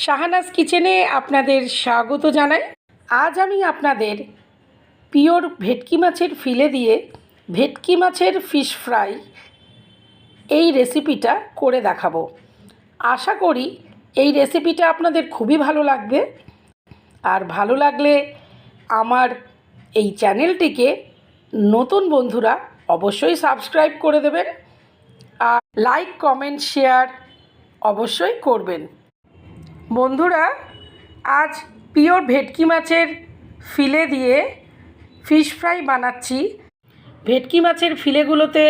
শাহানাজ কিচেনে আপনাদের স্বাগত জানাই। আজ আমি আপনাদের পিওর ভেটকি মাছের ফিলে দিয়ে ভেটকি মাছের ফিশ ফ্রাই এই রেসিপিটা করে দেখাবো। আশা করি এই রেসিপিটা আপনাদের খুবই ভালো লাগবে। আর ভালো লাগলে আমার এই চ্যানেলটিকে নতুন বন্ধুরা অবশ্যই সাবস্ক্রাইব করে দেবেন আর লাইক কমেন্ট শেয়ার অবশ্যই করবেন। বন্ধুরা, আজ পিওর ভেটকি মাছের ফিলে দিয়ে ফিশ ফ্রাই বানাচ্ছি। ভেটকি মাছের ফিলেগুলোতে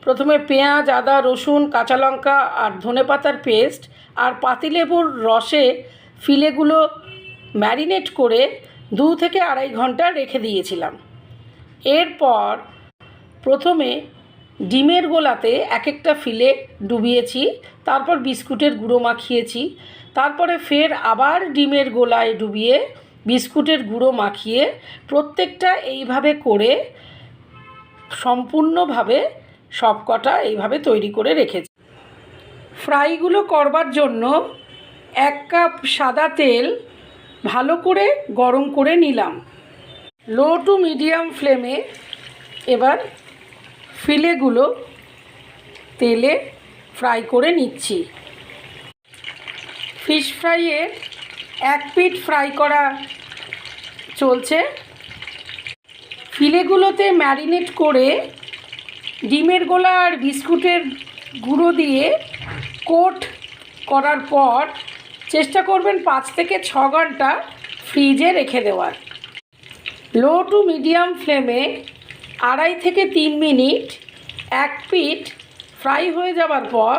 প্রথমে পেঁয়াজ, আদা, রসুন, কাঁচা লঙ্কা আর ধনেপাতার পেস্ট আর পাতিলেবুর রসে ফিলেগুলো ম্যারিনেট করে 2 থেকে 2.5 ঘন্টা রেখে দিয়েছিলাম। এরপর প্রথমে ডিমের গোলাতে এক একটা ফিলে ডুবিয়েছি, তারপর বিস্কুটের গুঁড়ো মাখিয়েছি, তারপরে ফের আবার ডিমের গোলায় ডুবিয়ে বিস্কুটের গুঁড়ো মাখিয়ে প্রত্যেকটা এইভাবে করে সম্পূর্ণভাবে সবকটা এইভাবে তৈরি করে রেখেছি। ফ্রাইগুলো করবার জন্য 1 কাপ সাদা তেল ভালো করে গরম করে নিলাম। লো টু মিডিয়াম ফ্লেমে এবার ফিলেগুলো তেলে ফ্রাই করে নিচ্ছি। ফিশ ফ্রাইয়ের এক পিঠ ফ্রাই করা চলছে। ফিলেগুলোতে ম্যারিনেট করে ডিমের গোলা আর বিস্কুটের গুঁড়ো দিয়ে কোট করার পর চেষ্টা করবেন 5 থেকে 6 ঘন্টা ফ্রিজে রেখে দেওয়ার। লো টু মিডিয়াম ফ্লেমে 2.5 থেকে 3 মিনিট এক পিঠ ফ্রাই হয়ে যাবার পর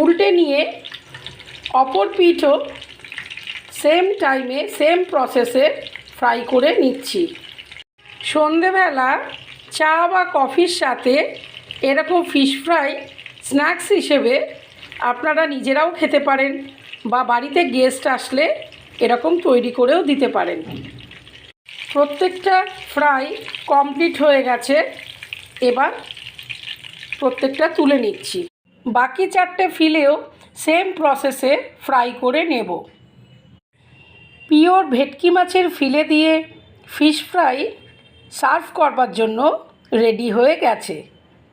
উল্টে নিয়ে অপর পিঠও সেম টাইমে সেম প্রসেসে ফ্রাই করে নিচ্ছি। সন্ধেবেলা চা বা কফির সাথে এরকম ফিশ ফ্রাই স্ন্যাক্স হিসেবে আপনারা নিজেরাও খেতে পারেন বা বাড়িতে গেস্ট আসলে এরকম তৈরি করেও দিতে পারেন। প্রত্যেকটা ফ্রাই কমপ্লিট হয়ে গেছে। এবার প্রত্যেকটা তুলে নিচ্ছি। বাকি 4টে ফিলেও সেম প্রসেসে ফ্রাই করে নেব। পিওর ভেটকি মাছের ফিলে দিয়ে ফিশ ফ্রাই সার্ভ করবার জন্য রেডি হয়ে গেছে।